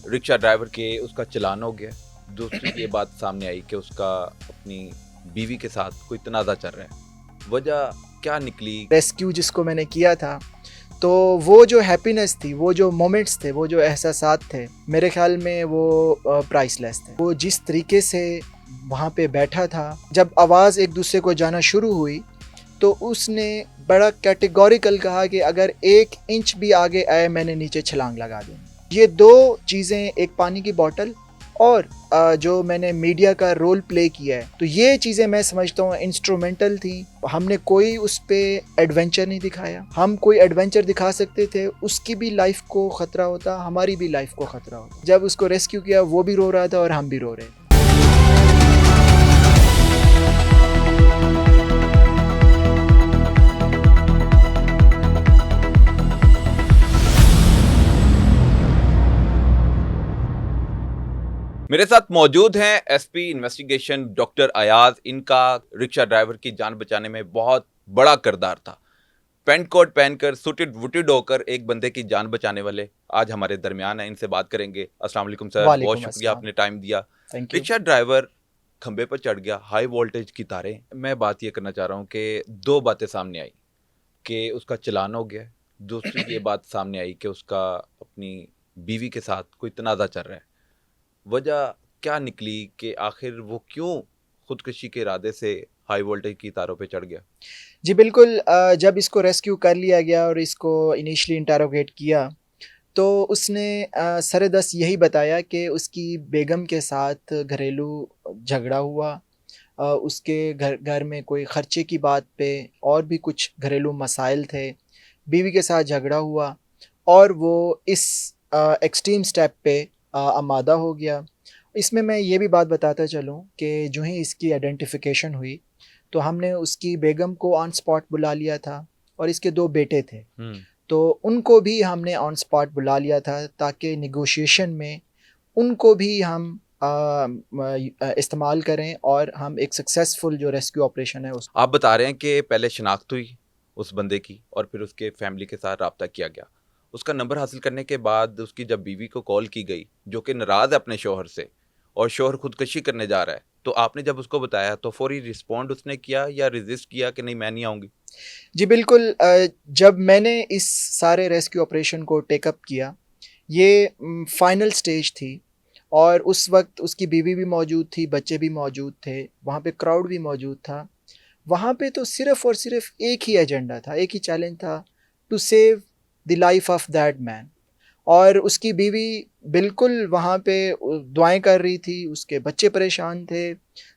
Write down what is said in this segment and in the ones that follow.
Rickshaw driver के उसका चालान हो गया। दूसरी ये बात सामने आई कि उसका अपनी बीवी के साथ कोई तनाज़ा चल रहा है। वजह क्या निकली? रेस्क्यू जिसको मैंने किया था, तो वो जो हैप्पीनेस थी, वो जो मोमेंट्स थे, वो जो एहसासात थे, मेरे ख़्याल में वो प्राइसलेस थे। वो जिस तरीके से वहाँ पे बैठा था, जब आवाज़ एक दूसरे को जाना शुरू हुई, तो उसने बड़ा कैटेगोरिकल कहा कि अगर 1 इंच भी आगे आए मैंने नीचे छलांग लगा दी। ये 2 चीज़ें, एक पानी की बॉटल और जो मैंने मीडिया का रोल प्ले किया है, तो ये चीज़ें मैं समझता हूँ इंस्ट्रूमेंटल थी। हमने कोई उस पे एडवेंचर नहीं दिखाया। हम कोई एडवेंचर दिखा सकते थे, उसकी भी लाइफ को ख़तरा होता, हमारी भी लाइफ को ख़तरा होता। जब उसको रेस्क्यू किया वो भी रो रहा था और हम भी रो रहे थे। मेरे साथ मौजूद हैं एसपी इन्वेस्टिगेशन डॉक्टर अयाज। इनका रिक्शा ड्राइवर की जान बचाने में बहुत बड़ा किरदार था। पेंट कोट पहनकर सुटेड वुटेड होकर एक बंदे की जान बचाने वाले आज हमारे दरमियान है। इनसे बात करेंगे। अस्सलाम वालेकुम सर, बहुत वालेकुम शुक्रिया अस्सलाम। आपने टाइम दिया। Thank you. रिक्शा ड्राइवर खंबे पर चढ़ गया, हाई वोल्टेज की तारें। मैं बात ये करना चाह रहा हूँ कि 2 बातें सामने आई कि उसका चालान हो गया। दूसरी ये बात सामने आई कि उसका अपनी बीवी के साथ कोई तनाज़ा चल रहा है। वजह क्या निकली कि आखिर वो क्यों खुदकुशी के इरादे से हाई वोल्टेज की तारों पे चढ़ गया? जी बिल्कुल, जब इसको रेस्क्यू कर लिया गया और इसको इनिशियली इंटरोगेट किया, तो उसने सरेदस्त यही बताया कि उसकी बेगम के साथ घरेलू झगड़ा हुआ। उसके घर घर में कोई खर्चे की बात पे और भी कुछ घरेलू मसाइल थे। बीवी के साथ झगड़ा हुआ और वो इस एक्सट्रीम स्टेप पे आमादा हो गया। इसमें मैं ये भी बात बताता चलूँ कि जो ही इसकी आइडेंटिफ़िकेशन हुई, तो हमने उसकी बेगम को ऑन स्पॉट बुला लिया था और इसके 2 बेटे थे। तो उनको भी हमने ऑन स्पॉट बुला लिया था ताकि नेगोशिएशन में उनको भी हम इस्तेमाल करें और हम एक सक्सेसफुल जो रेस्क्यू ऑपरेशन है उस। आप बता रहे हैं कि पहले शिनाख्त हुई उस बंदे की और फिर उसके फैमिली के साथ राब्ता किया गया। उसका नंबर हासिल करने के बाद उसकी जब बीवी को कॉल की गई, जो कि नाराज़ है अपने शौहर से और शौहर खुदकुशी करने जा रहा है, तो आपने जब उसको बताया तो फौरी रिस्पॉन्ड उसने किया या रेजिस्ट किया कि नहीं मैं नहीं आऊँगी? जी बिल्कुल, जब मैंने इस सारे रेस्क्यू ऑपरेशन को टेक अप किया, ये फाइनल स्टेज थी और उस वक़्त उसकी बीवी भी मौजूद थी, बच्चे भी मौजूद थे, वहाँ पे क्राउड भी मौजूद था। वहाँ पे तो सिर्फ़ और सिर्फ़ एक ही एजेंडा था, एक ही चैलेंज था, to save the life of that man. और उसकी बीवी बिल्कुल वहाँ पे दुआएँ कर रही थी, उसके बच्चे परेशान थे।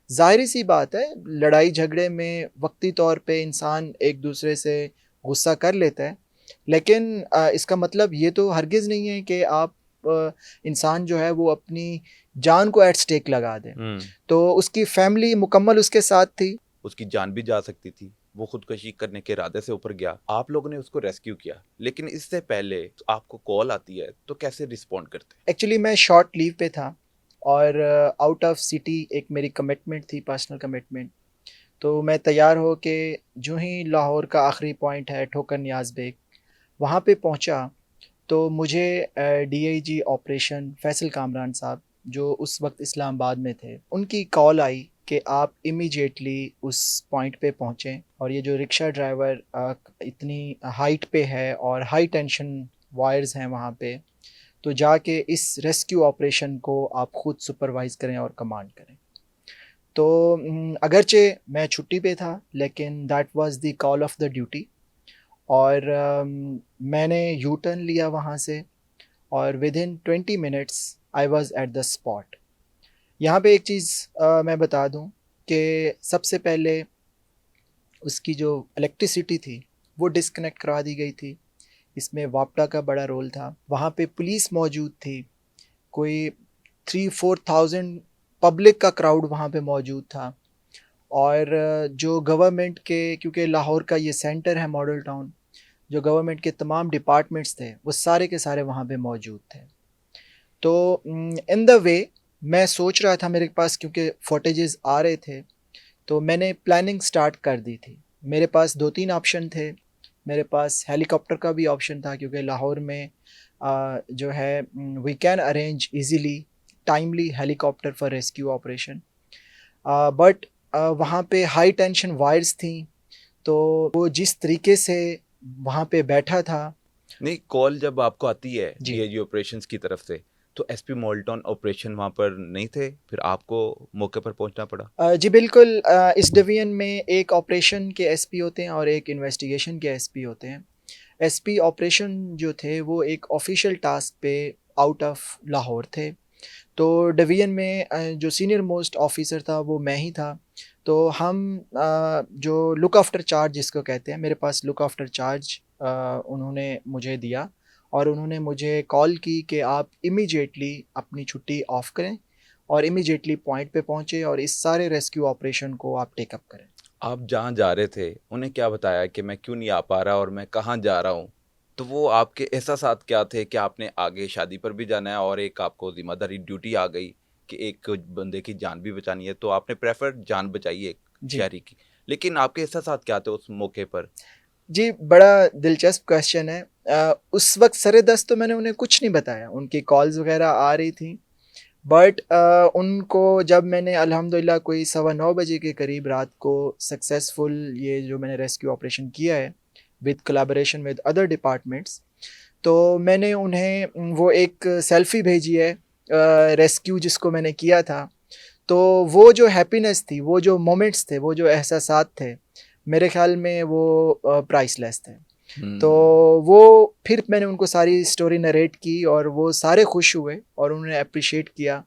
ज़ाहिर-सी बात है, लड़ाई झगड़े में वक़्ती तौर पे इंसान एक-दूसरे से गुस्सा कर लेता है। लेकिन इसका मतलब ये तो हरगिज़ नहीं है कि आप इंसान जो है वो अपनी जान को एट स्टेक लगा दें। तो उसकी फ़ैमिली मुकम्मल उसके साथ थी। उसकी जान भी जा सकती थी। वो खुदकुशी करने के इरादे से ऊपर गया। आप लोगों ने उसको रेस्क्यू किया, लेकिन इससे पहले आपको कॉल आती है तो कैसे रिस्पॉन्ड करते हैं? एक्चुअली मैं शॉर्ट लीव पे था और आउट ऑफ सिटी एक मेरी कमिटमेंट थी, पर्सनल कमिटमेंट। तो मैं तैयार हो के जो ही लाहौर का आखिरी पॉइंट है ठोकर नियाज़ बेग, वहाँ पे पहुँचा, तो मुझे डीआईजी ऑपरेशन फैसल कामरान साहब, जो उस वक़्त इस्लामाबाद में थे, उनकी कॉल आई कि आप इमीडिएटली उस पॉइंट पे पहुँचें और ये जो रिक्शा ड्राइवर इतनी हाइट पे है और हाई टेंशन वायर्स हैं वहाँ पे, तो जाके इस रेस्क्यू ऑपरेशन को आप खुद सुपरवाइज़ करें और कमांड करें। तो अगरचे मैं छुट्टी पे था, लेकिन that was the call of the duty और मैंने यू टर्न लिया वहाँ से और within 20 minutes I was at the spot. यहाँ पे एक चीज़ मैं बता दूँ कि सबसे पहले उसकी जो इलेक्ट्रिसिटी थी, वो डिस्कनेक्ट करा दी गई थी। इसमें वापडा का बड़ा रोल था। वहाँ पे पुलिस मौजूद थी। कोई 3-4,000 पब्लिक का क्राउड वहाँ पे मौजूद था और जो गवर्नमेंट के, क्योंकि लाहौर का ये सेंटर है मॉडल टाउन, जो गवर्नमेंट के तमाम डिपार्टमेंट्स थे, वो सारे के सारे वहाँ पे मौजूद थे। तो इन द वे मैं सोच रहा था, मेरे पास क्योंकि फुटेजेस आ रहे थे, तो मैंने प्लानिंग स्टार्ट कर दी थी। मेरे पास 2-3 ऑप्शन थे। मेरे पास हेलीकॉप्टर का भी ऑप्शन था क्योंकि लाहौर में जो है we can arrange easily timely helicopter for rescue operation, but वहाँ पे हाई टेंशन वायर्स थी, तो वो जिस तरीके से वहाँ पे बैठा था। नहीं, कॉल जब आपको आती है जी डीआईजी ऑपरेशंस की तरफ से, तो एसपी मोल्टन ऑपरेशन वहाँ पर नहीं थे, फिर आपको मौके पर पहुंचना पड़ा? जी बिल्कुल, इस डिवीजन में एक ऑपरेशन के एसपी होते हैं और एक इन्वेस्टिगेशन के एसपी होते हैं। एसपी ऑपरेशन जो थे वो एक ऑफिशियल टास्क पे आउट ऑफ लाहौर थे, तो डिवीजन में जो सीनियर मोस्ट ऑफिसर था वो मैं ही था। तो हम जो लुक आफ्टर चार्ज जिसको कहते हैं, मेरे पास लुक आफ्टर चार्ज उन्होंने मुझे दिया और उन्होंने मुझे कॉल की कि आप इमीडिएटली अपनी छुट्टी ऑफ करें और इमीडिएटली पॉइंट पे पहुँचे और इस सारे रेस्क्यू ऑपरेशन को आप टेकअप करें। आप जहाँ जा रहे थे उन्हें क्या बताया कि मैं क्यों नहीं आ पा रहा और मैं कहाँ जा रहा हूँ? तो वो आपके एहसासात क्या थे कि आपने आगे शादी पर भी जाना है और एक आपको जिम्मेदारी ड्यूटी आ गई कि एक बंदे की जान भी बचानी है, तो आपने प्रेफर जान बचाई एक जी। शहरी की। लेकिन आपके एहसासात क्या थे उस मौके पर? जी, बड़ा दिलचस्प क्वेश्चन है। उस वक़्त सरे-दस्त तो मैंने उन्हें कुछ नहीं बताया, उनकी कॉल्स वग़ैरह आ रही थी, बट उनको जब मैंने अल्हम्दुलिल्लाह कोई सवा 9 बजे के करीब रात को सक्सेसफुल ये जो मैंने रेस्क्यू ऑपरेशन किया है, with collaboration with other departments, तो मैंने उन्हें वो एक सेल्फ़ी भेजी है रेस्क्यू जिसको मैंने किया था। तो वो जो हैप्पीनेस थी, वो जो मोमेंट्स थे, वो जो एहसासात थे, मेरे ख़्याल में वो प्राइसलेस थे। तो वो फिर मैंने उनको सारी स्टोरी नरेट की और वो सारे खुश हुए और उन्होंने एप्रिशिएट किया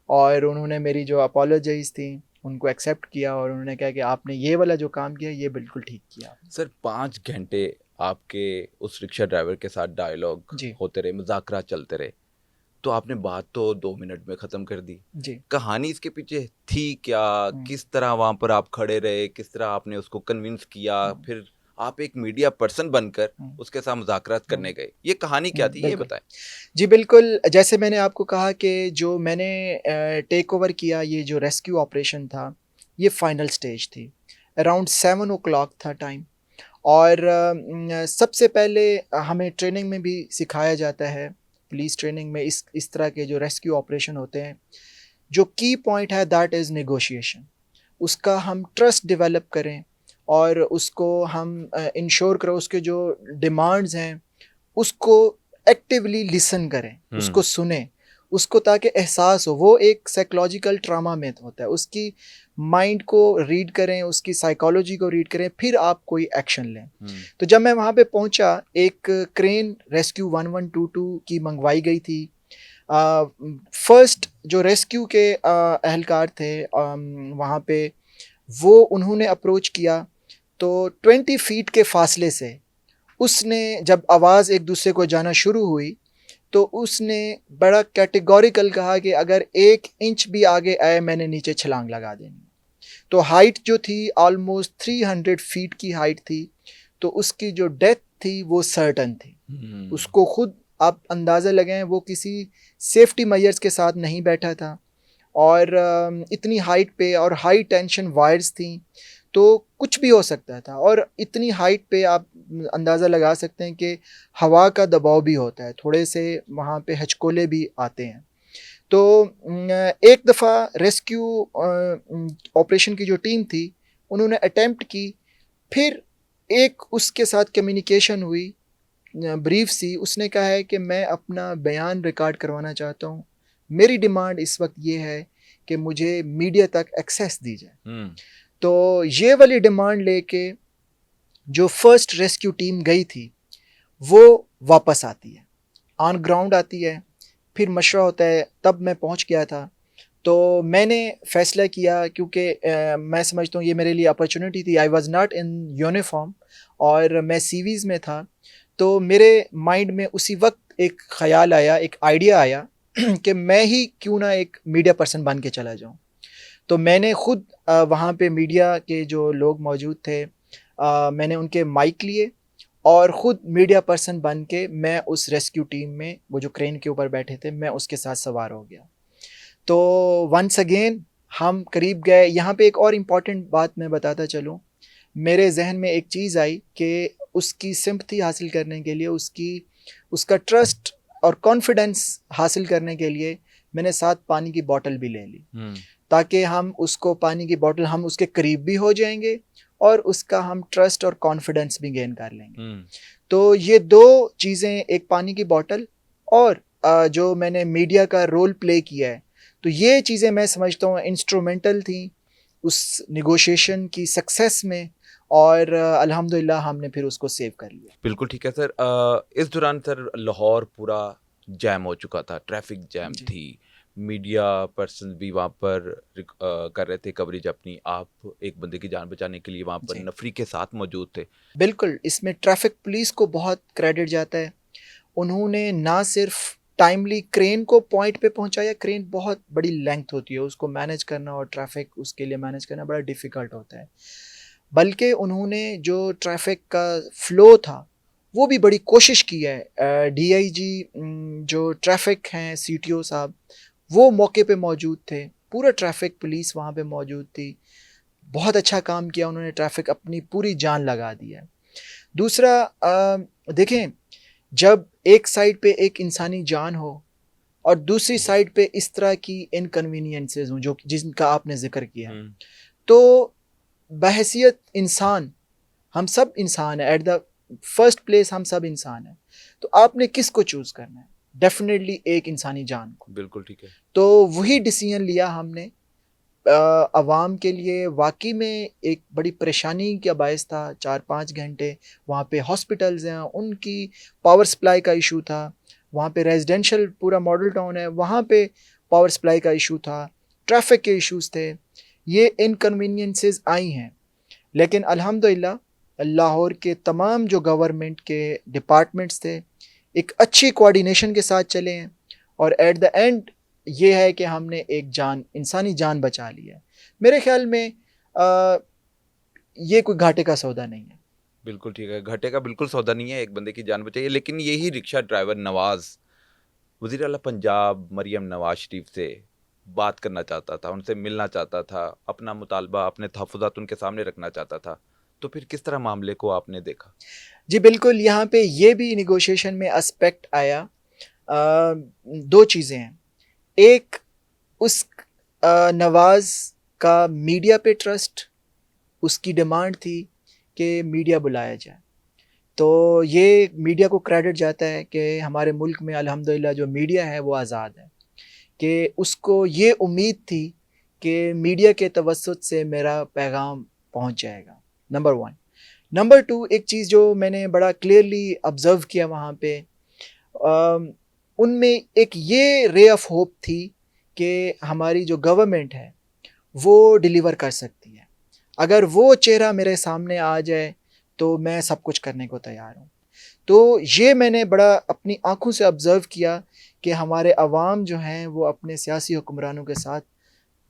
और उन्होंने मेरी जो अपोलोजाइज़ थी, उनको एक्सेप्ट किया और उन्होंने कहा कि आपने ये वाला जो काम किया, ये बिल्कुल ठीक किया। सर 5 घंटे आपके उस रिक्शा ड्राइवर के साथ डायलॉग जी, होते रहे, मुज़ाकरात चलते रहे, तो आपने बात तो 2 मिनट में ख़त्म कर दी। जी। कहानी इसके पीछे थी क्या? हुँ, किस तरह वहाँ पर आप खड़े रहे? किस तरह आपने उसको कन्विंस किया? हुँ, फिर आप एक मीडिया पर्सन बनकर हुँ, उसके साथ मुज़ाकरात हुँ, करने गए। ये कहानी क्या थी, ये बिल्कुल। बताएँ? जी, बिल्कुल, जैसे मैंने आपको कहा कि जो मैंने टेक ओवर किया ये जो रेस्क्यू ऑपरेशन था, ये फाइनल स्टेज थी। अराउंड 7 ओ क्लॉक था टाइम और सबसे पहले हमें ट्रेनिंग में भी सिखाया जाता है, पुलिस ट्रेनिंग में इस तरह के जो रेस्क्यू ऑपरेशन होते हैं, जो की पॉइंट है दैट इज़ नेगोशिएशन। उसका हम ट्रस्ट डेवलप करें और उसको हम इंश्योर करें उसके जो डिमांड्स हैं उसको एक्टिवली लिसन करें, उसको सुनें, उसको ताकि एहसास हो, वो एक साइकोलॉजिकल ट्रॉमा में होता है, उसकी माइंड को रीड करें, उसकी साइकोलॉजी को रीड करें, फिर आप कोई एक्शन लें। तो जब मैं वहाँ पे पहुँचा, एक क्रेन रेस्क्यू 1122 की मंगवाई गई थी। फर्स्ट जो रेस्क्यू के एहलकार थे वहाँ पे, वो उन्होंने अप्रोच किया, तो 20 फीट के फासले से उसने जब आवाज़ एक दूसरे को जाना शुरू हुई, तो उसने बड़ा कैटेगोरिकल कहा कि अगर 1 इंच भी आगे आए मैंने नीचे छलांग लगा देनी। तो हाइट जो थी ऑलमोस्ट 300 फीट की हाइट थी, तो उसकी जो डेथ थी वो सर्टेन थी। उसको खुद आप अंदाज़ा लगाएँ वो किसी सेफ्टी मेजर्स के साथ नहीं बैठा था और इतनी हाइट पे और हाई टेंशन वायर्स थी, तो कुछ भी हो सकता था और इतनी हाइट पे आप अंदाज़ा लगा सकते हैं कि हवा का दबाव भी होता है, थोड़े से वहाँ पे हचकोले भी आते हैं। तो एक दफ़ा रेस्क्यू ऑपरेशन की जो टीम थी, उन्होंने अटेम्प्ट की, फिर एक उसके साथ कम्युनिकेशन हुई ब्रीफ सी, उसने कहा है कि मैं अपना बयान रिकॉर्ड करवाना चाहता हूँ। मेरी डिमांड इस वक़्त ये है कि मुझे मीडिया तक एक्सेस दी जाए। तो ये वाली डिमांड लेके जो फर्स्ट रेस्क्यू टीम गई थी, वो वापस आती है, ऑन ग्राउंड आती है, फिर मशवरा होता है, तब मैं पहुँच गया था। तो मैंने फ़ैसला किया क्योंकि मैं समझता हूँ ये मेरे लिए अपॉर्च्युनिटी थी, I was not in uniform और मैं सीवीज़ में था, तो मेरे माइंड में उसी वक़्त एक ख़याल आया, एक आइडिया आया कि मैं ही क्यों ना एक मीडिया पर्सन बन के चला जाऊँ। तो मैंने खुद वहाँ पे मीडिया के जो लोग मौजूद थे, मैंने उनके माइक लिए और खुद मीडिया पर्सन बन के मैं उस रेस्क्यू टीम में, वो जो क्रेन के ऊपर बैठे थे, मैं उसके साथ सवार हो गया। तो वंस अगेन हम करीब गए। यहाँ पे एक और इम्पॉर्टेंट बात मैं बताता चलूँ, मेरे ज़हन में एक चीज़ आई कि उसकी सिम्पैथी हासिल करने के लिए उसका ट्रस्ट और कॉन्फिडेंस हासिल करने के लिए मैंने साथ पानी की बोतल भी ले ली, ताकि हम उसको पानी की बोतल हम उसके करीब भी हो जाएंगे और उसका हम ट्रस्ट और कॉन्फिडेंस भी गेन कर लेंगे। तो ये दो चीज़ें, एक पानी की बोतल और जो मैंने मीडिया का रोल प्ले किया है, तो ये चीज़ें मैं समझता हूँ इंस्ट्रूमेंटल थी उस निगोशिएशन की सक्सेस में, और अल्हम्दुलिल्लाह हमने फिर उसको सेव कर लिया। बिल्कुल ठीक है सर। इस दौरान सर लाहौर पूरा जैम हो चुका था, ट्रैफिक जैम जी थी, मीडिया पर्सन भी वहाँ पर कर रहे थे कवरेज अपनी। आप एक बंदे की जान बचाने के लिए वहाँ पर जी नफरी के साथ मौजूद थे। बिल्कुल, इसमें ट्रैफिक पुलिस को बहुत क्रेडिट जाता है। उन्होंने ना सिर्फ टाइमली क्रेन को पॉइंट पे पहुंचाया, क्रेन बहुत बड़ी लेंथ होती है, उसको मैनेज करना और ट्रैफिक उसके लिए मैनेज करना बड़ा डिफ़िकल्ट होता है, बल्कि उन्होंने जो ट्रैफिक का फ्लो था वो भी बड़ी कोशिश की है। डीआईजी जो ट्रैफिक हैं सीटीओ साहब, वो मौके पे मौजूद थे, पूरा ट्रैफिक पुलिस वहाँ पे मौजूद थी, बहुत अच्छा काम किया उन्होंने, ट्रैफिक अपनी पूरी जान लगा दी है। दूसरा, देखें, जब एक साइड पे एक इंसानी जान हो और दूसरी साइड पे इस तरह की इनकन्वीनियंसेस हों जो जिनका आपने जिक्र किया, तो बहैसियत इंसान, हम सब इंसान है, एट द फर्स्ट प्लेस हम सब इंसान हैं, तो आपने किसको चूज़ करना है? डेफिनेटली एक इंसानी जान को। बिल्कुल ठीक है। तो वही डिसीजन लिया हमने। अवाम के लिए वाकई में एक बड़ी परेशानी का बायस था, 4-5 घंटे वहाँ पे हॉस्पिटल्स हैं, उनकी पावर सप्लाई का इशू था, वहाँ पे रेजिडेंशियल पूरा मॉडल टाउन है, वहाँ पे पावर सप्लाई का इशू था, ट्रैफिक के इश्यूज थे, ये इनकन्वीनियंसेस आई हैं। लेकिन अल्हम्दुलिल्लाह लाहौर के तमाम जो गवर्नमेंट के डिपार्टमेंट्स थे एक अच्छी कोऑर्डिनेशन के साथ चले हैं, और एट द एंड ये है कि हमने एक जान, इंसानी जान बचा ली है। मेरे ख्याल में ये कोई घाटे का सौदा नहीं है। बिल्कुल ठीक है, घाटे का बिल्कुल सौदा नहीं है, एक बंदे की जान बचाई है। लेकिन यही रिक्शा ड्राइवर नवाज वज़ीर आला पंजाब मरियम नवाज शरीफ से बात करना चाहता था, उनसे मिलना चाहता था, अपना मुतालबा, अपने तहफ़्फ़ुज़ात उनके सामने रखना चाहता था। तो फिर किस तरह मामले को आपने देखा? जी बिल्कुल, यहाँ पे ये भी निगोशिएशन में एस्पेक्ट आया। दो चीज़ें हैं, एक उस नवाज़ का मीडिया पे ट्रस्ट, उसकी डिमांड थी कि मीडिया बुलाया जाए। तो ये मीडिया को क्रेडिट जाता है कि हमारे मुल्क में अल्हम्दुलिल्लाह जो मीडिया है वो आज़ाद है, कि उसको ये उम्मीद थी कि मीडिया के तवस्सुत से मेरा पैगाम पहुंच जाएगा, नंबर 1। नंबर 2, एक चीज़ जो मैंने बड़ा क्लियरली ऑब्ज़र्व किया वहाँ पे, उनमें एक ये रे ऑफ होप थी कि हमारी जो गवर्नमेंट है वो डिलीवर कर सकती है। अगर वो चेहरा मेरे सामने आ जाए तो मैं सब कुछ करने को तैयार हूँ। तो ये मैंने बड़ा अपनी आँखों से ऑब्ज़र्व किया कि हमारे अवाम जो हैं वो अपने सियासी हुक्मरानों के साथ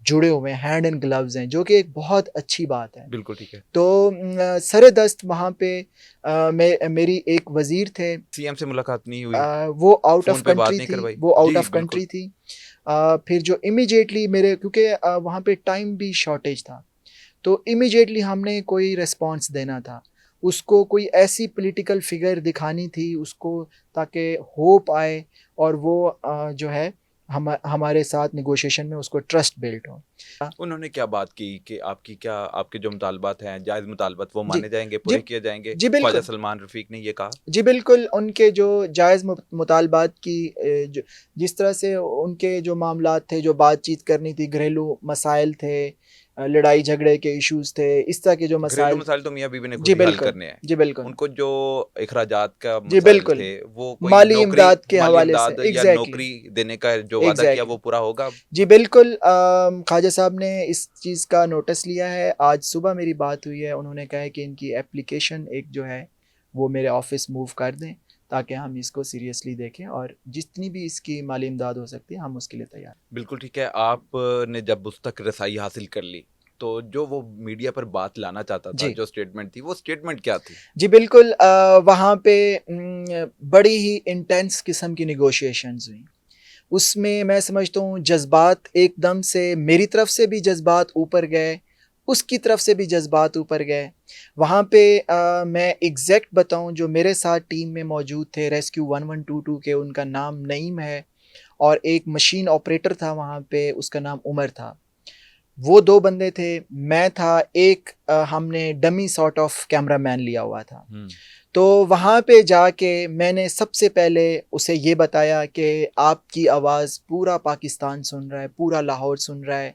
जुड़े हुए हैं, हैंड इन ग्लव्स हैं, जो कि एक बहुत अच्छी बात है। बिल्कुल ठीक है। तो सरे-दस्त वहाँ पे मेरी एक वज़ीर थे, सीएम से मुलाकात नहीं हुई, वो आउट ऑफ फ़ोन पे बात कंट्री नहीं थी, करवाई? वो आउट जी, ऑफ बिल्कुल। कंट्री थी। फिर जो इमीडिएटली मेरे, क्योंकि वहाँ पे टाइम भी शॉर्टेज था, तो इमीडिएटली हमने कोई रिस्पॉन्स देना था। उसको कोई ऐसी पॉलिटिकल फिगर दिखानी थी उसको, ताकि होप आए और वो जो है हमारे साथ नेगोशिएशन में उसको ट्रस्ट बिल्ड हो। उन्होंने क्या बात की कि आपके जो मुतालबात हैं, जायज़ मुतालबात, वो जी, माने जाएँगे, जी, पूरे किए जाएँगे? जी ख्वाजा बिल्कुल। सलमान रफ़ीक ने ये कहा। जी बिल्कुल, उनके जो जायज़ मुतालबात की जिस तरह से उनके जो मामलात थे, जो बातचीत करनी थी, घरेलू मसाइल थे, लड़ाई झगड़े के इश्यूज़ थे, इस तरह के जो घरेलू मसाइल। मसाइल तो मियाँ बीवी ने जी खुद ही हल बिल्कुल, करने हैं। जी बिल्कुल। उनको जो इखराजात का जी मसाइल बिल्कुल, थे, वो कोई माली नौकरी, इमदाद के माली हवाले से, इमदाद या एग्ज़ैक्टली, नौकरी देने का जो वादा किया, एग्ज़ैक्टली। वो पूरा होगा अब? जी बिल्कुल, ख्वाजा साहब ने इस चीज़ का नोटिस लिया है। आज सुबह मेरी बात हुई है, उन्होंने कहा है कि इनकी एप्लीकेशन एक जो है वो मेरे ऑफ़िस मूव कर दें, ताकि हम इसको सीरियसली देखें और जितनी भी इसकी माली इमदाद हो सकती है हम उसके लिए तैयार हैं। बिल्कुल ठीक है। आपने जब उस तक रसाई हासिल कर ली, तो जो वो मीडिया पर बात लाना चाहता था, जी। जो स्टेटमेंट थी, वो स्टेटमेंट क्या थी? जी बिल्कुल, वहाँ पे बड़ी ही इंटेंस किस्म की नेगोशिएशंस हुई। उसमें मैं समझता हूँ जज़्बात एकदम से मेरी तरफ से भी जज़्बात ऊपर गए, उसकी तरफ से भी जज्बात ऊपर गए। वहाँ पे मैं एग्जैक्ट बताऊँ, जो मेरे साथ टीम में मौजूद थे रेस्क्यू 1122 के, उनका नाम नईम है और एक मशीन ऑपरेटर था वहाँ पे, उसका नाम उमर था। वो 2 बंदे थे, मैं था, एक हमने dummy sort of camera man लिया हुआ था। तो वहाँ पे जाके मैंने सबसे पहले उसे ये बताया कि आपकी आवाज़ पूरा पाकिस्तान सुन रहा है, पूरा लाहौर सुन रहा है,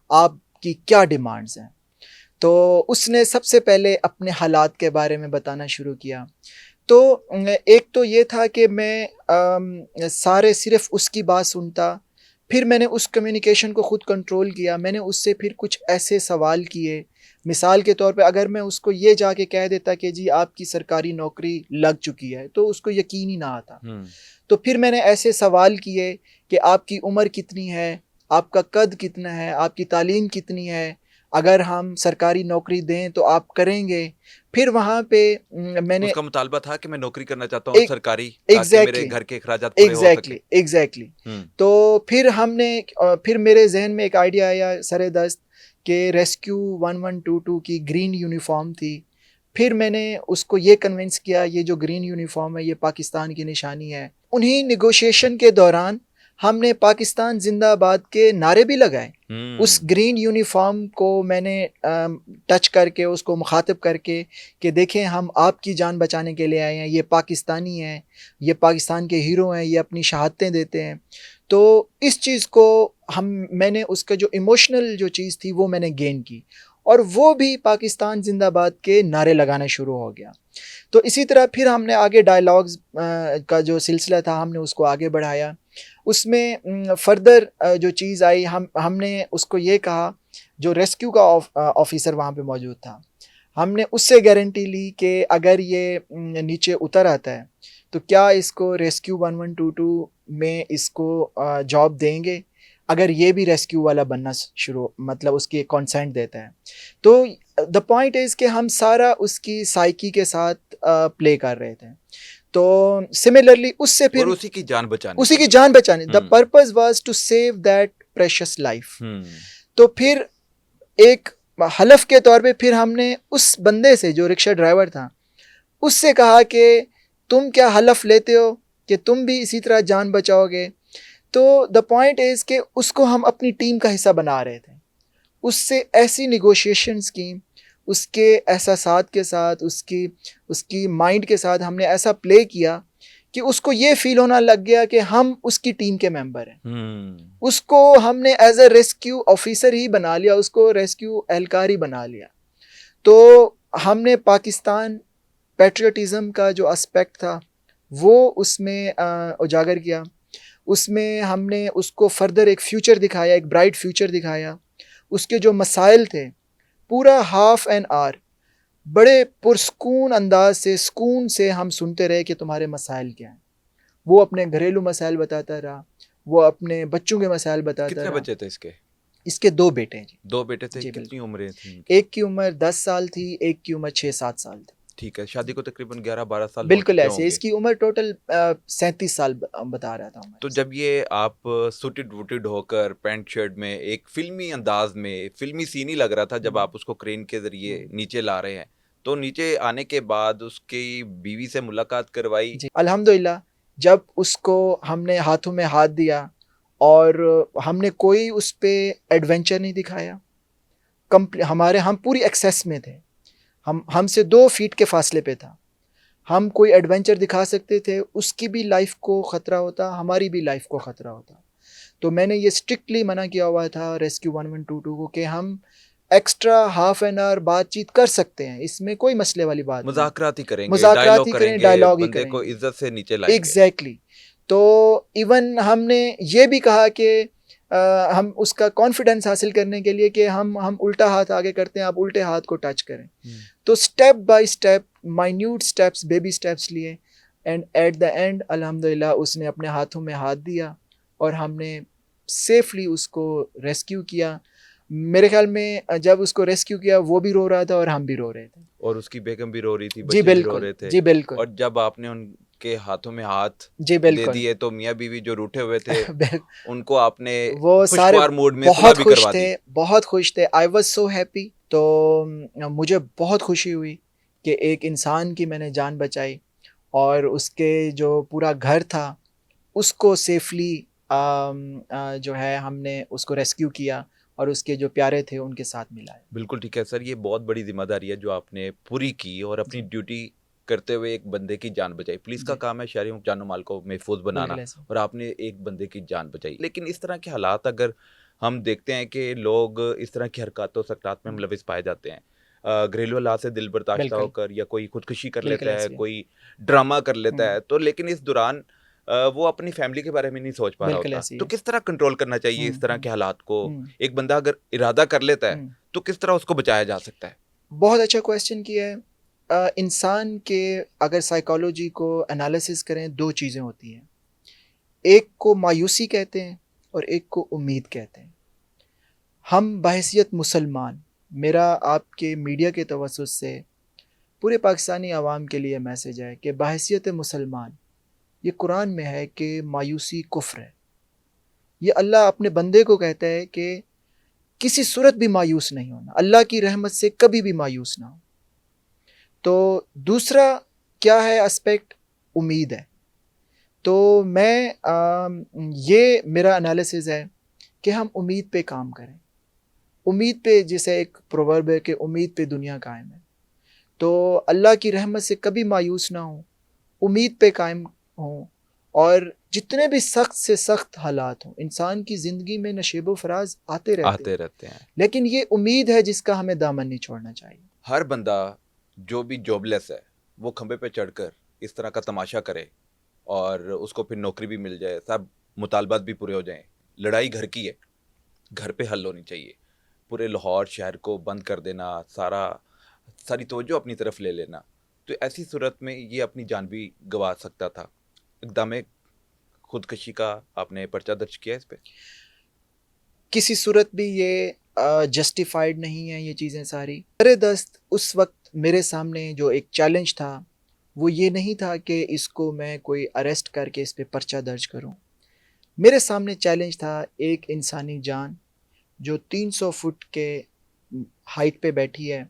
आपकी क्या डिमांड्स हैं। तो उसने सबसे पहले अपने हालात के बारे में बताना शुरू किया। तो एक तो ये था कि मैं सारे सिर्फ उसकी बात सुनता, फिर मैंने उस कम्युनिकेशन को ख़ुद कंट्रोल किया। मैंने उससे फिर कुछ ऐसे सवाल किए, मिसाल के तौर पे अगर मैं उसको ये जाके कह देता कि जी आपकी सरकारी नौकरी लग चुकी है, तो उसको यकीन ही ना आता। तो फिर मैंने ऐसे सवाल किए कि आपकी उम्र कितनी है, आपका कद कितना है, आपकी तालीम कितनी है, अगर हम सरकारी नौकरी दें तो आप करेंगे। फिर वहाँ पे मैंने उसका मुतालबा था कि मैं नौकरी करना चाहता हूँ सरकारी, ताकि मेरे घर के अखराजात पूरे हो सके। एग्जैक्टली। तो फिर फिर मेरे जहन में एक आइडिया आया सरे दस्त कि रेस्क्यू 1122 की ग्रीन यूनिफॉर्म थी। फिर मैंने उसको ये कन्विंस किया, ये जो ग्रीन यूनिफॉर्म है ये पाकिस्तान की निशानी है। उन्हीं निगोशिएशन के दौरान हमने पाकिस्तान जिंदाबाद के नारे भी लगाए। उस ग्रीन यूनिफॉर्म को मैंने टच करके, उसको मुखातिब करके कि देखें हम आपकी जान बचाने के लिए आए हैं, ये पाकिस्तानी हैं, ये पाकिस्तान के हीरो हैं, ये अपनी शहादतें देते हैं। तो इस चीज़ को मैंने उसका जो इमोशनल जो चीज़ थी वो मैंने गेन की, और वो भी पाकिस्तान जिंदाबाद के नारे लगाना शुरू हो गया। तो इसी तरह फिर हमने आगे डायलॉग्स का जो सिलसिला था हमने उसको आगे बढ़ाया। उसमें फर्दर जो चीज़ आई, हमने उसको ये कहा, जो रेस्क्यू का ऑफिसर वहाँ पे मौजूद था, हमने उससे गारंटी ली कि अगर ये नीचे उतर आता है तो क्या इसको रेस्क्यू 1122 में इसको जॉब देंगे, अगर ये भी रेस्क्यू वाला बनना शुरू, मतलब उसकी कॉन्सेंट देता है। तो द पॉइंट इज़ कि हम सारा उसकी साइकी के साथ प्ले कर रहे थे। तो सिमिलरली उससे फिर उसी की जान बचाने the purpose was to save that precious life. तो फिर एक हलफ के तौर पे फिर हमने उस बंदे से, जो रिक्शा ड्राइवर था, उससे कहा कि तुम क्या हलफ लेते हो कि तुम भी इसी तरह जान बचाओगे। तो द पॉइंट इज़ कि उसको हम अपनी टीम का हिस्सा बना रहे थे। उससे ऐसी निगोशिएशंस की, उसके एहसासात के साथ, उसकी माइंड के साथ हमने ऐसा प्ले किया कि उसको ये फील होना लग गया कि हम उसकी टीम के मेंबर हैं। उसको हमने एज अ रेस्क्यू ऑफिसर ही बना लिया, उसको रेस्क्यू एहलकार ही बना लिया। तो हमने पाकिस्तान पैट्रियटिज़म का जो एस्पेक्ट था वो उसमें उजागर किया। उसमें हमने उसको फर्दर एक फ्यूचर दिखाया, एक ब्राइट फ्यूचर दिखाया। उसके जो मसाइल थे, पूरा हाफ एन आवर बड़े पुरस्कून अंदाज से, सुकून से हम सुनते रहे कि तुम्हारे मसाइल क्या हैं। वो अपने घरेलू मसाइल बताता रहा, वो अपने बच्चों के मसाइल बताता रहा। कितने बच्चे थे इसके 2 बेटे हैं जी। 2 बेटे थे। कितनी उम्रें थी? एक की उम्र 10 साल थी, एक की उम्र 6-7 साल थी। ठीक है, शादी को तकरीबन 11-12 साल बिल्कुल ऐसे। इसकी उम्र टोटल 37 साल बता रहा था। तो जब ये आप सूटेड वूटेड होकर पैंट शर्ट में, एक फिल्मी अंदाज में, फिल्मी सीन ही लग रहा था जब आप उसको क्रेन के जरिए नीचे ला रहे हैं, तो नीचे आने के बाद उसकी बीवी से मुलाकात करवाई? अल्हम्दुलिल्लाह, जब उसको हमने हाथों में हाथ दिया और हमने कोई उस पर एडवेंचर नहीं दिखाया। हम पूरी एक्सेस में थे, हमसे 2 फीट के फासले पे था। हम कोई एडवेंचर दिखा सकते थे, उसकी भी लाइफ को ख़तरा होता, हमारी भी लाइफ को ख़तरा होता। तो मैंने ये स्ट्रिक्टली मना किया हुआ था रेस्क्यू 1122 को कि हम एक्स्ट्रा हाफ एन आवर बातचीत कर सकते हैं, इसमें कोई मसले वाली बात नहीं। मुज़ाकरात ही करेंगे, डायलॉग ही बंदे को इज्जत से नीचे लाएंगे। एग्जैक्टली। तो इवन हमने ये भी कहा कि हम उसका कॉन्फिडेंस हासिल करने के लिए कि हम उल्टा हाथ आगे करते हैं, आप उल्टे हाथ को टच करें। तो step by step, minute steps, baby steps लिए, एंड एट द एंड अल्हम्दुलिल्लाह उसने अपने हाथों में हाथ दिया और हमने सेफली उसको रेस्क्यू किया। मेरे ख्याल में जब उसको रेस्क्यू किया वो भी रो रहा था और हम भी रो रहे थे, और उसकी बेगम भी रो रही थी, बच्चे भी रो रहे थे। जी बिल्कुल। और जब आपने उनके हाथों में हाथ जी दे दिए तो मियाँ बीवी जो रूठे हुए थे उनको आपने वो सारे मूड में सुलह भी करवा दी। बहुत खुश थे। आई वाज सो हैप्पी तो मुझे बहुत खुशी हुई कि एक इंसान की मैंने जान बचाई और उसके जो पूरा घर था उसको सेफ़ली जो है हमने उसको रेस्क्यू किया और उसके जो प्यारे थे उनके साथ मिलाया। बिल्कुल ठीक है सर, ये बहुत बड़ी ज़िम्मेदारी है जो आपने पूरी की और अपनी जी, ड्यूटी करते हुए एक बंदे की जान बचाई। पुलिस का जी, काम है शहरियों जान-ओ-माल को महफूज़ बनाना बिल्कुल ऐसे। और आपने एक बंदे की जान बचाई। लेकिन इस तरह के हालात अगर हम देखते हैं कि लोग इस तरह की हरकतों सकरात में हुँ, मुलविस पाए जाते हैं। घरेलू हालात से दिल बर्दाश्त बिल्कुल, होकर या कोई खुदकुशी कर बिल्कुल लेता है, ऐसे ही है। कोई ड्रामा कर लेता हुँ, है, तो लेकिन इस दौरान वो अपनी फैमिली के बारे में नहीं सोच पा रहा बिल्कुल होता। ऐसे ही तो है। किस तरह कंट्रोल करना चाहिए हुँ, इस तरह हुँ, के हालात को? हुँ, एक बंदा अगर इरादा कर लेता है हुँ। तो किस तरह उसको बचाया जा सकता है? बहुत अच्छा क्वेश्चन किया है। इंसान के अगर साइकोलॉजी को एनालिसिस करें 2 चीज़ें होती हैं। एक को मायूसी कहते हैं और एक को उम्मीद कहते हैं। हम बहैसियत मुसलमान, मेरा आपके मीडिया के तवज्जुह से पूरे पाकिस्तानी अवाम के लिए मैसेज है कि बहैसियत मुसलमान, ये कुरान में है कि मायूसी कुफ़्र है। ये अल्लाह अपने बंदे को कहता है कि किसी सूरत भी मायूस नहीं होना, अल्लाह की रहमत से कभी भी मायूस ना हो। तो दूसरा क्या है एस्पेक्ट? उम्मीद है। तो मैं ये मेरा एनालिसिस है कि हम उम्मीद पे काम करें। उम्मीद पे जैसे एक प्रोवर्ब है कि उम्मीद पे दुनिया कायम है। तो अल्लाह की रहमत से कभी मायूस ना हों, उम्मीद पे कायम हों और जितने भी सख्त से सख्त हालात हों, इंसान की ज़िंदगी में नशेब व फराज आते रहते आते हैं, रहते हैं। लेकिन ये उम्मीद है जिसका हमें दामन नहीं छोड़ना चाहिए। हर बंदा जो भी जॉबलेस है, वो खंबे पे चढ़कर इस तरह का तमाशा करे और उसको फिर नौकरी भी मिल जाए, सब मुतालबात भी पूरे हो जाएँ। लड़ाई घर की है, घर पे हल होनी चाहिए। पूरे लाहौर शहर को बंद कर देना, सारी तवज्जो अपनी तरफ ले लेना, तो ऐसी सूरत में ये अपनी जान भी गँवा सकता था। इक़दाम खुदकशी का आपने पर्चा दर्ज किया इस पे? किसी सूरत भी ये जस्टिफाइड नहीं है ये चीज़ें सारी। मेरे दस्त उस वक़्त मेरे सामने जो एक चैलेंज था, वो ये नहीं था कि इसको मैं कोई अरेस्ट करके इस पे पर्चा दर्ज करूँ। मेरे सामने चैलेंज था एक इंसानी जान जो 300 फुट के हाइट पे बैठी है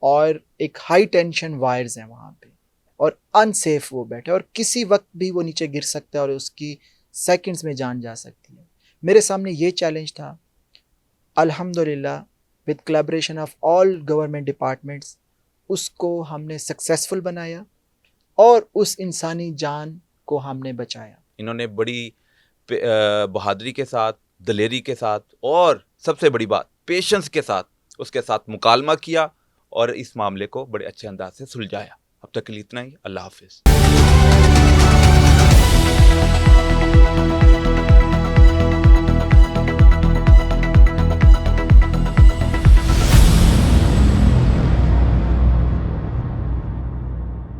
और एक हाई टेंशन वायर्स हैं वहाँ पे और अनसेफ वो बैठा है और किसी वक़्त भी वो नीचे गिर सकता है और उसकी सेकंड्स में जान जा सकती है। मेरे सामने ये चैलेंज था। अल्हम्दुलिल्लाह with collaboration of all government departments उसको हमने सक्सेसफुल बनाया और उस इंसानी जान को हमने बचाया। इन्होंने बड़ी बहादुरी के साथ, दलेरी के साथ और सबसे बड़ी बात पेशेंस के साथ उसके साथ मुकालमा किया और इस मामले को बड़े अच्छे अंदाज से सुलझाया। अब तक के लिए इतना ही। अल्लाह हाफ़िज़।